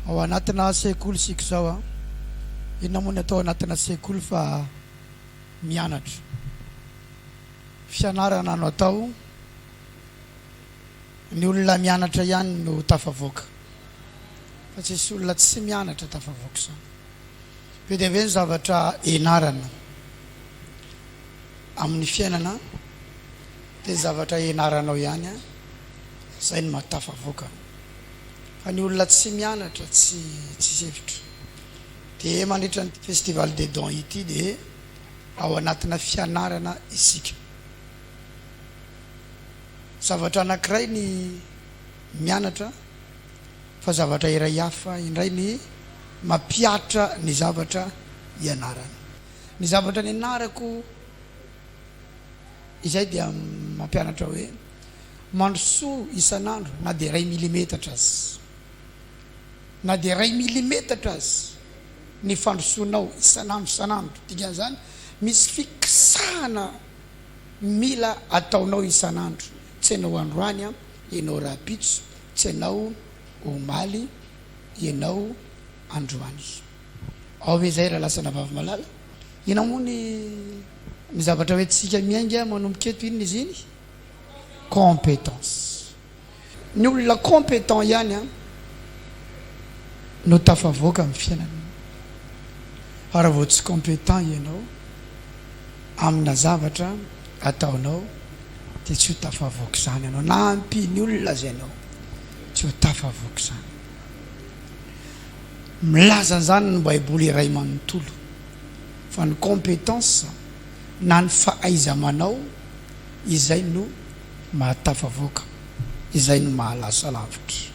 ao anatina sekoly sika zao a inona moa ny atao anatina sekoly fa mianatra fianarana no atao ny olona mianatra ihany no tafavoaka fa tsisy olona tsy mianatra tafavoaka zao be dia be ny zavatra ianarana amin'ny fiainana dia zavatra ianaranao ihany a zay no mahatafavoaka fa ny olona tsy mianatra tsy hevitra dia mandritra ny festival des dons ity dia ao anatina fianarana isika zavatra anankiray ny mianatra fa zavatra iray hafa indray ny mampiatra ny zavatra ianarana ny zavatra ny anarako izay dia mampianatra hoe mandrosoa isan'andro na dia 1 milimetatra azy na dia 1 milimetatra azy ny fandrosoanao isan'andro dikan'izany misy fikisahana mila ataonao isan'andro tsy ianao androany a ianao rapitso tsy ianao omaly ianao androany ao hoe zay raha lasana vavy malala ina moa ny zavatra hoe tsika miainga manomboka eto inona izy iny compétence ny olona compétent ihany a no tafavoaka amin'ny fiainana raha vao tsy compétent ianao amina zavatra ataonao dia tsy ho tafavoaka izany ianao na ampiny olona zay ianao tsy ho tafavoaka izany milaza zany ny baiboly iray manontolo fa ny compétence na ny fahaiza-manao izay no mahatafavoaka izay no mahalasa lavitra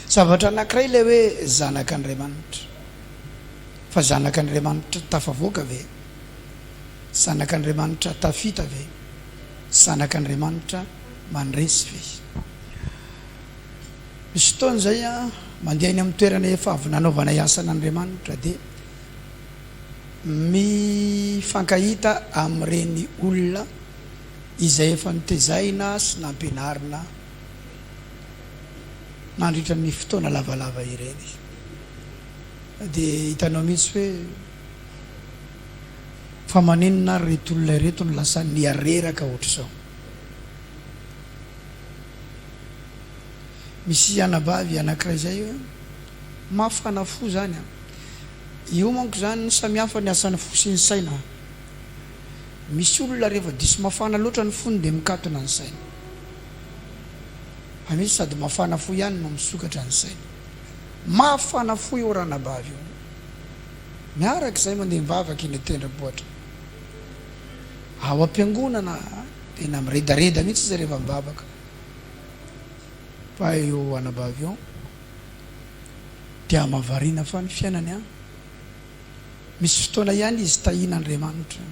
zavatra anankiray ilay hoe zanak'Andriamanitra fa zanak'Andriamanitra tafavoaka ve zanak'Andriamanitra tafita ve zanak'Andriamanitra mandresy ve misy fotoana zay a mandeha any amin'ny toerana efa avy nanaovana asan'Andriamanitra dia mifankahita amin'ireny olona izay efa nitezaina sy nampianarina nandritra ny fotoana lavalava ireny dia hitanao mihitsy hoe fa maninona reto olona ireto no lasa niareraka ohatra izao misy anabavy anankiray zay hoe mafana fo zany a io manko zany ny samihafa ny asany fo sy ny saina misy olona rehefa diso mafana loatra ny fony dia mikatona ny saina fa misy sady mafana fo ihany no misokatra ny saina mafana fo io ranabavy io miaraka izay mandeha mivavaka iny tendram-bohatra ao am-piangonana tena miredareda mihitsy zay rehefa mivavaka fa io anabavy io dia mahavariana fa ny fiainany a misy fotoana ihany izy tahian'Andriamanitra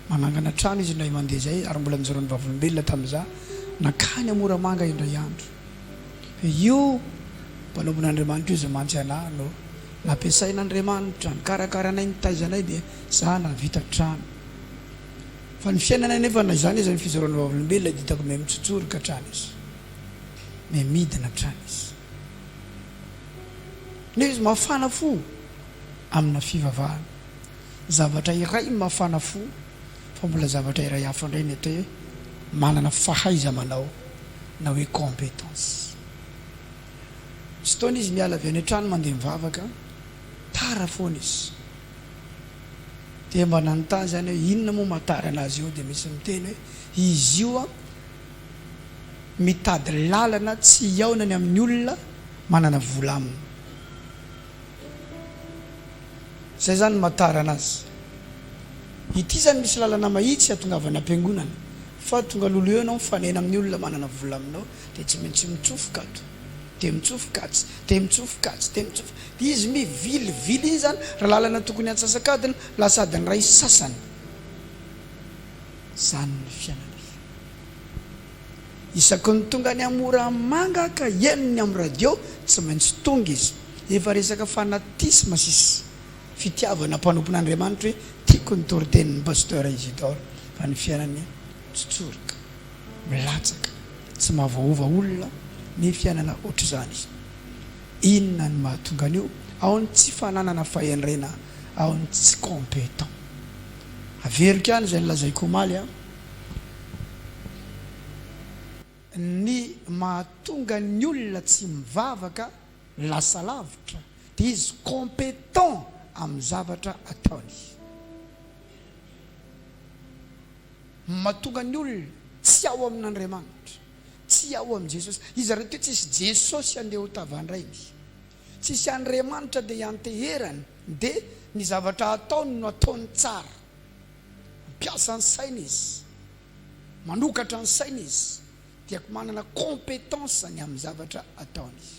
manangana trano izy indray mandeha zay ary mbola mijaron'ny vavolombelona tamin'izah nakany amoramanga indray andro io mpanompon'Andriamanitra io zay mantsy anahy no nampiasain'Andriamanitra nikarakaranay nitaizanay dia zah navita trano fa ny fiainana nefa na izany izy ny fijaron'ny vavolombelona dia hitako me mitsotsoroka trano izy me midina trano izy nefa izy mafana fo amina fivavahana zavatra iray mafana fo fa mbola zavatra iray hafa indray ny atao hoe manana fahaiza manao na hoe compétence tsy taona izy miala avy any an-trano mandeha mivavaka tara foana izy dia mba nanontany zany hoe inona moa mahatara anazy io dia misy miteny hoe izy io a mitady lalana tsy hiaonany amin'ny olona manana vola aminy zay zany mahatara anazy ity zany misy lalana mahitsy atongavana am-piangonana fa tonga lolo eo ianao mifanena amin'ny olona manana vola aminao dia tsy maintsy mitsofokato dia mitsofokatsy dia mitsofokatsy dia mitsofoka dia izy mivilivily izy zany raha lalana tokony antsasakadina lasady ny ray sasany zany ny fiainana isaky ny tonga ny amoramanga ka enony amin'ny radio tsy maintsy tonga izy efa resaka fanatisma sisy fitiavana mpanompon'Andriamanitra hoe tiako ny toriten'ny pasteur Isidore fa ny fiainany tsotsoroka milatsaka tsy mahavaova olona ny fiainana ohatr' izany. Inona ny mahatonga an'io? Ao ny tsy fananana fahendrena, ao ny tsy compétent. Averika any izay nilazaiko omaly a, ny mahatonga ny olona tsy mivavaka lasa lavitra dia izy compétent amin'ny zavatra ataony. Mahatonga ny olona tsy ao amin'Andriamanitra, tsy ao amin'i Jesosy. Izy reto tsisy Jesosy andeha ho tavandrainy, tsisy Andriamanitra dia anteherany, dia ny zavatra ataony no ataony tsara. Mpiasa ny saina izy, manokatra ny saina izy, dia manana compétence ny amin'ny zavatra ataony.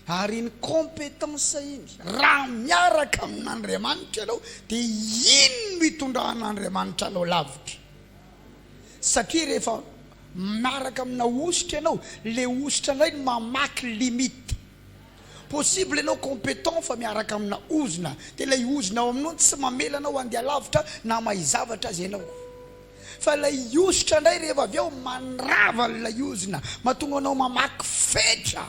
Ary ny compétence iny raha miaraka amin'Andriamanitra ianao dia ino no hitondran'Andriamanitra anao lavitra. Satria rehefa miaraka amina ositra ianao, le ositra indray no mamaky limite. Possible ianao compétent fa miaraka amina ozona, dia ilay ozona ao aminao tsy mamela anao handeha lavitra na mahizavatra azy ianao. Fa ilay ositra indray rehefa avy ao manrava ilay ozona, mahatonga anao mamaky fetra,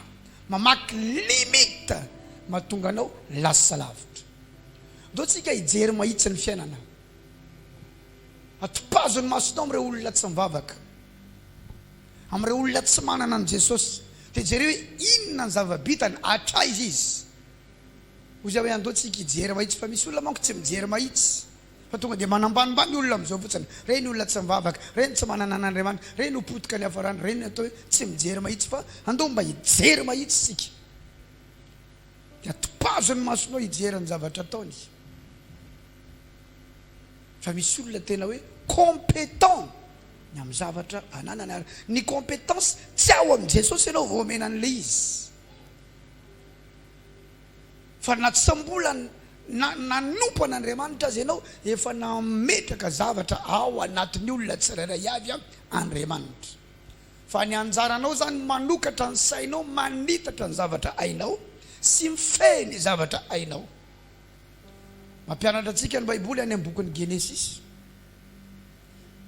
mamaky limite, mahatonga anao lasa lavitra. Ndao tsika hijery mahitsy ny fiainana, atopazony masonao amin'ireo olona tsy mivavaka, amin'ireo olona tsy manana an' Jesosy. Dia jereo hoe inona ny zava-bitany atraiza izy. Ozy hoe andao tsika hijery mahitsy, fa misy olona manko tsy mijery mahitsy, fa tonga dia manambanimbany ny olona amin'izao fotsiny. Reny olona tsy mivavaka, reny tsy manana an'Andriamanitra, reny hopotika ny hafarany, reny atao hoe tsy mijery mahitsy. Fa andao mba hijery mahitsy tsika, dia atopazony masonao hijery ny zavatra ataony. Fa misy olona tena hoe compétent ny amin'ny zavatra ananana. Ny compétence tsy ao amin'i Jesosy ianao vao omena an'ilay izy, fa na tsy mbola nanompo an'Andriamanitra azy ianao, efa nametraka zavatra ao anatin'ny olona tsirairay avy Andriamanitra. Fa ny anjaranao zany manokatra ny sainao, manitatra ny zavatra ainao sy mifehy ny zavatra ainao. Mampianatra antsika ny Baiboly any amin'ny bokin'ny Genesis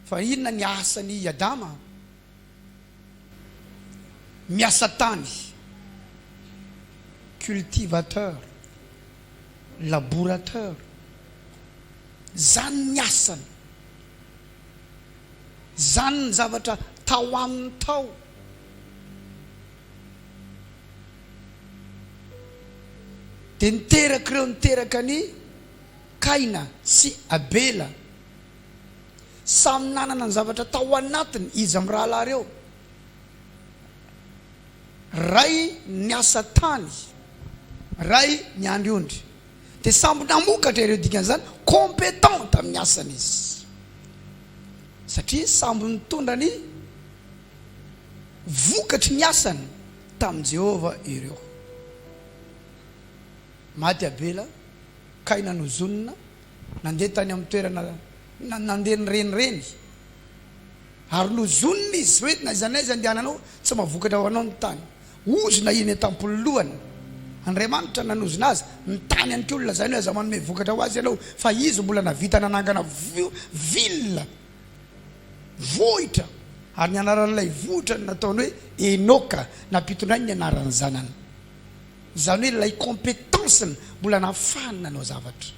fa inona ny asan'i Adama? Miasa tany, cultivateur, laborateur, zany ny asany, zany ny zavatra tao aminy tao. Dia niteraka ireo niteraka ny Kaina sy Abela, samy nanana ny zavatra tao anatiny izy amin'ny rahalahy ireo. Ray ny asa tany, ray ny andriondry, dia samby namokatra ireo dikan'izany compétent amin'ny asany izy, satria samby nitondra ny vokatry ny asany tamin'i Jehova ireo. Maty Abela, Kaina nozonina, nandeha tany amin'ny toerana nandeha ny renireny, ary nozonina izy hoe na izany aiza andehananao tsy mahavokatra ho anao ny tany. Ozona iny tampolohany, Andriamanitra nanozona azy, ny tany any olona zany hoe aza manome vokatra ho azy ianao, fa izy mbola navita nanangana villa vohitra, ary ny anaran'ilay vohitra nataony hoe Enoka, nampitondray ny anaran'ny zanany. Zany hoe ilay compétenceny mbola nafahany nanao zavatra.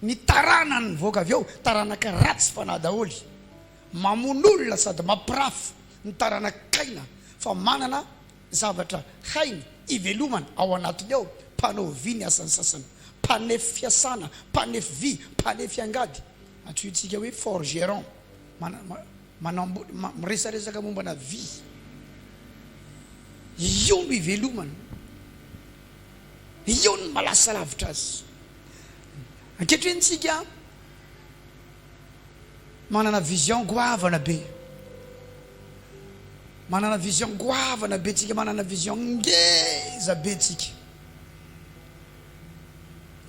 Ny tarana ny voaka avy ao, taranaka ratsy fanahy daholy, mamon'olona sady mampirafy ny taranaka Kaina, fa manana zavatra hainy ivelomana ao anatiny ao, mpanao ny asany sasany, mpanefy fiasana, mpanefy vy, mpanefy angady. Atsointsika hoe forgeron, miresaresaka mombana vy, io no ivelomana, io no malasa lavitra azy. Ankehitriny manana vision goavana be, manana vision goavana be tsika, manana vision ngeza be tsika.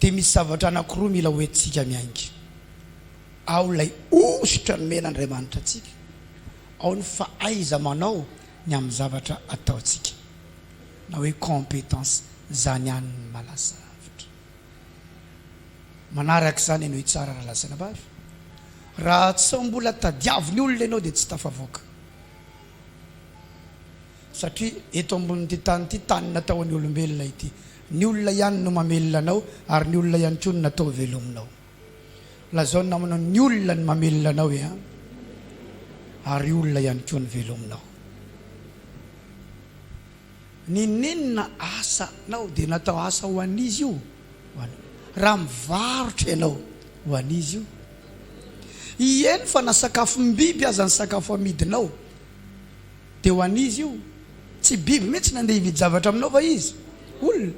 Dia misy zavatra anankiroa mila hoentsika miainga. Ao lay ositra nomen'Andriamanitra atsika, ao ny fahaiza manao ny amin'ny zavatra ataotsika, na hoe compétence, zany ihany ny malasa lavitra. Manaraka izany ianao tsara raha lasana vavy, raha tsy mbola tadiaviny olona ianao dia tsy tafavoaka. satria eto ambonin'ity tany nataon'ny olombelona ity, ny olona ihany no mamelona anao ary ny olona ihany koa no natao velominao. Lazao namanao ny olona ny mamelona anao ary olona ihany koa ny velominao. Ny nenina asa nao dia natao asa ho an'izy io. Raha mivarotra ianao ho an'izy io. Ieny fa na sakafo biby aza ny sakafo amidinao dia ho an'izy io. Tsy biby mihitsy nandeha hividy zavatra aminao fa izy olona.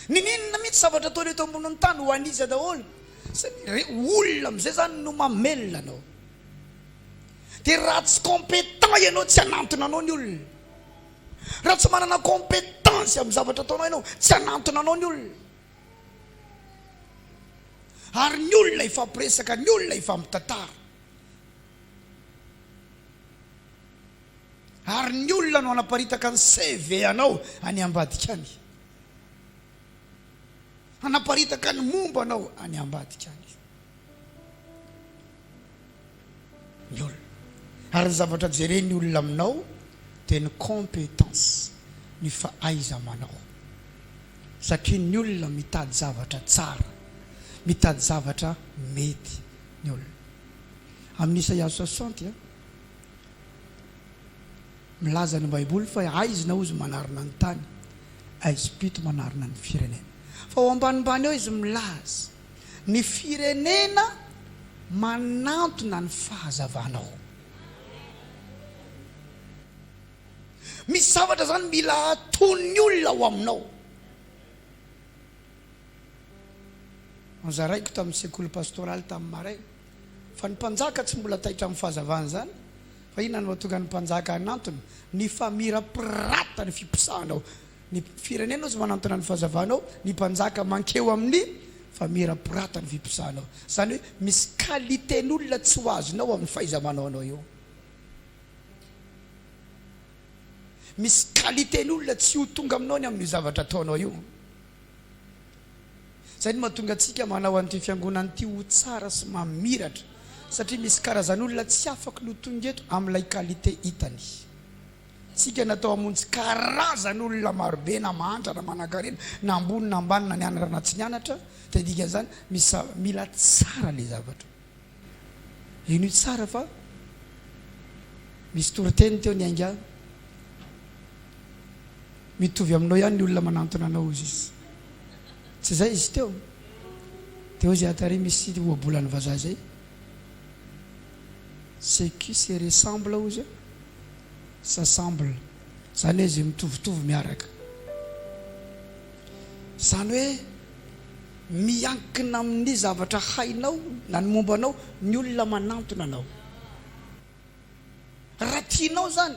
Ny nenina mihitsy zavatra ataony eto ambonin'ny tany ho an'izy daholo. Olona amin'izay zany no mamelona anao. Dia raha tsy compétent ianao tsy hanantona anao ny olona. Raha tsy manana compétence amin'ny zavatra ataonao ianao tsy hanantona anao ny olona. Ary ny olona ifampiresaka, ny olona ifampitantara. Ary ny olona no anaparitaka ny CV anao any ambadika any. Anaparitaka ny momba anao any ambadika any. Ny olona. Ary ny zavatra jereny ny olona aminao dia ny compétence, ny fahaiza manao. Satria ny olona mitady zavatra tsara, mitady zavatra mety ny olona. Amin'ny Isaia 60 milaza ny Baiboly fa aizy na ozy manarina ny tany, aizy pito manarina ny firenena. Fa ao ambanimbany eo izy milaza ny firenena manantona ny fahazavanao. Misy zavatra zany mila aton'ny olona ao aminao. Anzaraiko tamin'ny sekoly pastoraly tamin'ny maray fa ny mpanjaka tsy mbola taitra amin'ny fahazavana zany, fa inona no mahatonga ny mpanjaka anantony? Ny famirapirata ny fipisahanao. Ny firenena ozy manantona ny fahazavanao, ny mpanjaka mankeo amin'ny famirapirata ny fipisahanao. Zany hoe misy qualité-n'olona tsy ho azonao amin'ny fahaiza-manao anao eo. Misy qualité-n'olona tsy ho tonga aminao ny amin'ny zavatra ataonao io. Zay no mahatonga antsika manao an'ity fiangonana ity ho tsara sy mamiratra, satria misy karazan'olona tsy afaka no tonga eto amin'ilay qualité hitany. Tsika natao hamonjy karazan'olona marobe na mahantra na manan-karena na ambony na ambany na nianatra na tsy nianatra, dia dikan'izany mila tsara ilay zavatra. Ino tsara fa misy toriteny teo ny ainga, mitovy aminao ihany ny olona manantona anao izy. Tsy zay izy teo. Teo izy atary misy oabolany vazaha zay. C'est qui se ressemble aux yeux? Ça semble. Zany hoe izy mitovitovy miaraka. Zany hoe miankina amin'ny zavatra hainao na ny mombanao ny olona manantona anao. Raha tianao zany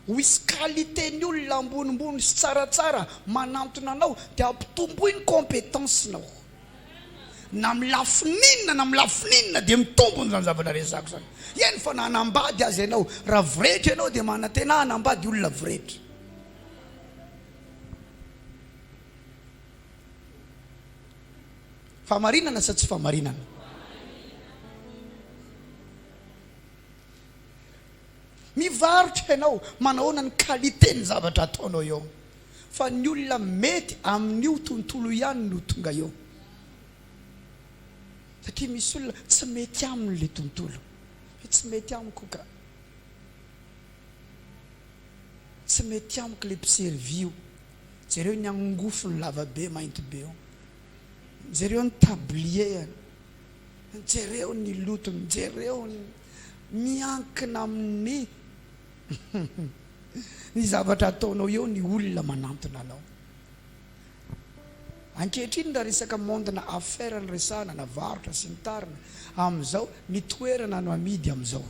ho isy qualité ny olona ambonimbony sy tsaratsara manantona anao dia ampitomboy ny compétencenao. Na milafininina na milafininina dia mitombony zany zavatra resako zany. Eny fa na hanambady azy ianao, raha viretra ianao dia manantena hanambady olona viretra. Famarinana sa tsy famarinana? Mivarotra ianao, manahoana ny qualité ny zavatra ataonao eo. Fa ny olona mety amin'io tontolo ihany no tonga eo. Satria misy olona tsy mety amin'ilay tontolo. Tsy mety amiko ka. Tsy mety amiko ilay mpiservio. Jereo ny angofo ny lavabe mainty be eo. Jereo ny tablier. Jereo ny lotony. Jereo ny miankina amin'ny ny zavatra ataonao eo ny olona manantona anao. Ankehitriny raha resaka mondina affaire ny resahana na varotra sy ny tarina amin'izao ny toerana no amidy amin'izao.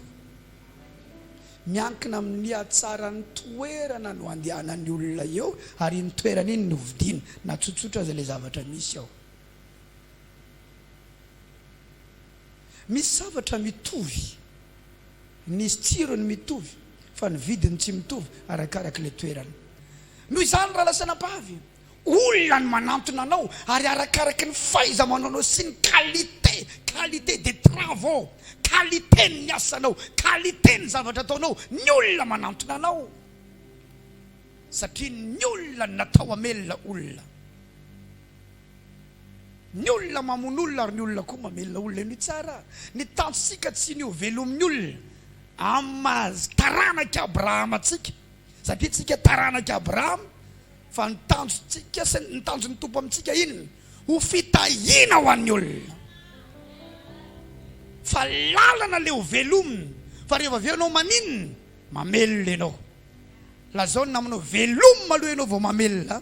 Miankina amin'ny atsara ny toerana no andehanan'ny olona eo ary ny toerana iny no vidiana na tsotsotra aza ilay zavatra misy ao. Misy zavatra mitovy, nisy tsirony mitovy fa ny vidiny tsy mitovy arakaraka ilay toerana. Noho izany raha lasa napavy olona ny manantona anao ary arakaraky ny fahaiza-manaonao sy ny qualité des travaux, qualité ny asanao, qualité ny zavatra ataonao, ny olona manantona anao. Satria ny olona natao hamelona olona. Ny olona mamono olona ary ny olona koa mamelona olona. Ny tsara ny tantsika tsy ny ho velomin'ny olona amin'ny taranaka Abraham atsika, satria tsika taranaka Abraham, fa ny tanjontsika sy ny tanjon'ny tompo amintsika inona? Ho fitahiana ho an'ny olona. Fa lalana le ho velomina, fa rehefa avy eo anao maninona? Mamelona ianao. Lazao ny namanao velomina aloha ianao vao mamelona.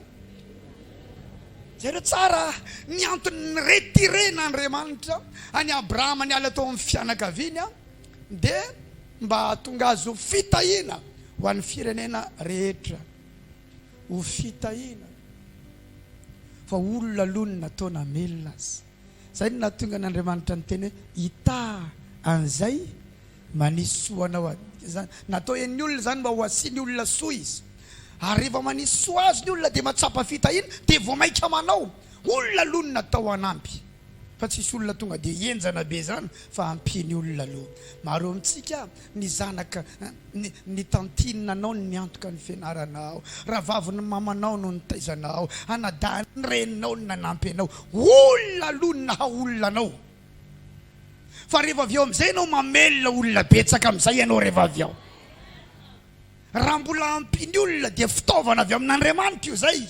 Zay tsara ny antony retirena Andriamanitra any Abraham ny ala tao amin'ny fianakaviany dia mba tonga azy ho fitahiana ho an'ny firenena rehetra. Ho fitahiana. Fa olona aloha ny nataona hamelona azy. Zay ny nahatonga n'Andriamanitra ny teny hita an'izay manisy soa anao. Natao ny olona zany mba ho asiany olona soa izy. Ary rehefa manisy soa azy ny olona dia matsapa fitahiana dia vao maika manao. Olona aloha ny natao hanampy. Fa tsisy olona tonga dia enjana be zany fa ampiny olona aloha. Maro amintsika ny zanaka ny tantinanao ny antoka ny fianaranao, raha vaviny mamanao no nitaizanao, anadahany ny reninao ny nanampy anao. Olona aloha ny naha olona anao. Fa rehefa avy eo amin'izay ianao mamelona olona betsaka amin'izay ianao rehefa avy eo. Raha mbola ampiny olona dia fitaovana avy amin'Andriamanitra io zay.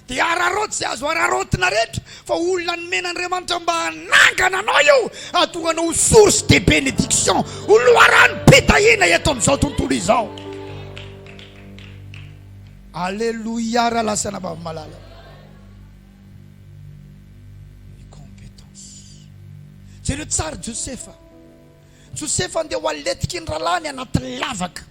Dia araroty zay azo ararotina rehetra, fa olona nomen'Andriamanitra mba hanangana anao io, ahatonga anao source de bénédiction, ho loharano pitahiana eto amin'izao tontolo izao. Alléluia, raha lasana bava malala. Jereo tsara Josefa andeha ho aletiky ny rahalany anaty lavaka.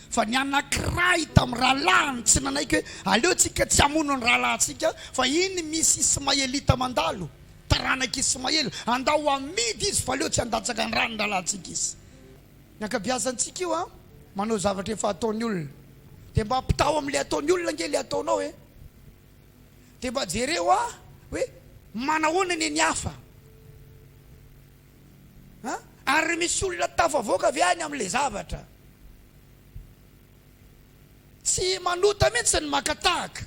Fa ny anankiray tamin'ny rahalany tsy nanaiky hoe aleo tsika tsy hamono ny rahalahintsika, fa iny misy Ismaelita mandalo, taranaka Ismaely, andao amidy izy fa aleo tsy andatsaka ny rano ny rahalahintsika izy. Ny ankabeazantsika io manao zavatra efa ataon'ny olona. Dia mba ampitao amin'ilay ataon'ny olona nge le ataonao e. Dia mba jereo hoe manahoana ny hafa. Ary misy olona tafavoaka avy any amin'ilay zavatra. Tsy manota mihitsy ny makatahaka.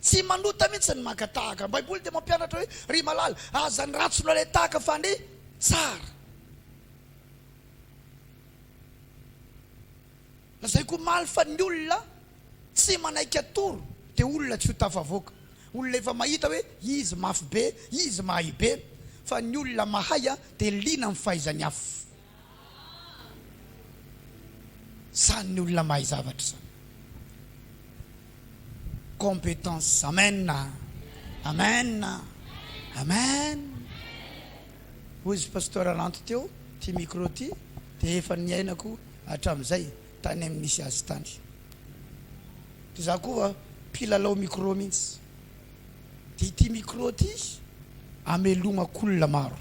Tsy manota mihitsy ny makatahaka. Baiboly dia mampianatra hoe ry malala, aza ny ratsy no ilay tahaka fa ny tsara. Lazay koa maly fa ny olona tsy manaiky atoro dia olona tsy ho tafavoaka. Olona efa mahita hoe izy mafy be, izy mahay be. Fa ny olona mahay dia lina amin'ny fahaizany afo. Sany ny olona mahay zavatra zany. Compétence. Amen. Amen. Amen. Hoy izy pasteur Ranto teo ty micro ty dia efa niainako hatramin'izay tany amin'ny misy azy tany. Dia za koa mpilalao micro mihitsy. Dia ity micro ty amelomako olona maro.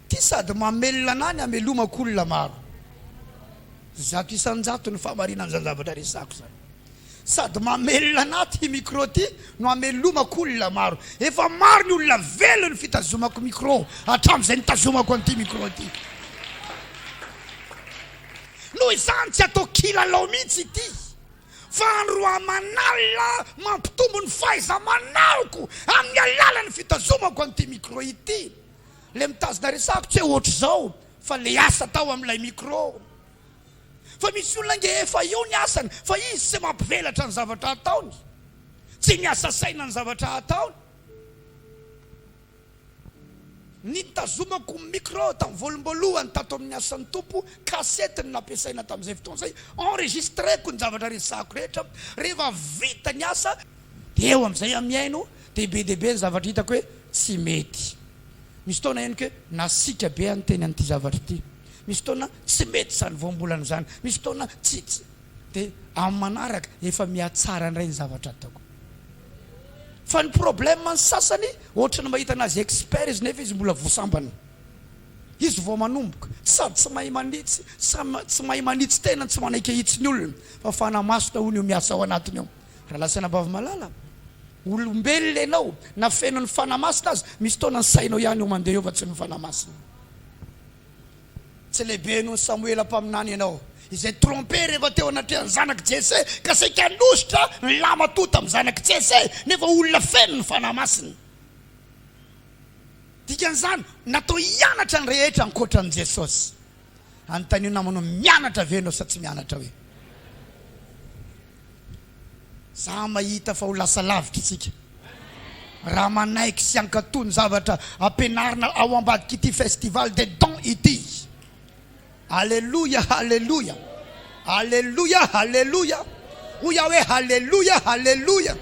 Ty sady mamelona anany amelomako olona maro. Zato isan-jato ny famarina amin'izany zavatra resako zany. Sady mamelona anaty ty micro ty no amelomako olona maro. Efa maro ny olona velo ny fitazomako micro hatramin'izay nitazomako an'ity micro ty. Noho izany tsy atao kilalao mihitsy ity, fa andro amanala mampitombo ny fahaiza-manaoko amin'ny alalan'ny fitazomako an'ity micro ity. Le mitazona resako tsy hoe ohatry zao, fa le asa tao amin'ilay micro. Fa misy olona nge efa io ny asany, fa izy tsy mampivelatra ny zavatra ataony, tsy miasa saina ny zavatra ataony. Nitazomako micro tamin'ny voalohany tato amin'ny asan'ny tompo, kasety ny nampiasaina tamin'izay fotoan'izay, enregistreko ny zavatra resako rehetra. Rehefa vita ny asa dia eo amin'izay amiaino dia be ny zavatra hitako hoe tsy mety. Misy taona henoko hoe nasika be any teny an'ity zavatra ity. Misy taona tsy mety zany voambolana zany. Misy taona tsy. Dia amin'ny manaraka efa mihatsara indray ny zavatra ataoko. Fa ny problème ny sasany ohatra ny mahita anazy expert izy nefa izy mbola voasambana. Izy vao manomboka sady tsy mahay manitsy tsy mahay manitsy tena tsy manaiky hitsy ny olona fa fanamasina hono io miasa ao anatiny ao raha lasana bavy malala olombelona ianao na feno ny fanamasina azy misy taona ny sainao ihany eo mandeha eo fa tsy ny fanamasina tsy lehibe no ny Samuel ampaminany ianao izay tromper rehefa teo anatrehany zanaky Jesse ka saika anositra ny lama tota amin'ny zanaky Jesse nefa olona feno ny fanamasina dikan'izany natao hianatra ny rehetra ankoatran'i Jesosy anontaniana namanao mianatra venao sa tsy mianatra hoe za mahita fa ho lasa lavitra isika raha manaiky sy ankatony zavatra ampianarina ao ambadiky ity festival des dons ity alléluia alléluia alléluia alléluia hoy hoe alléluia alléluia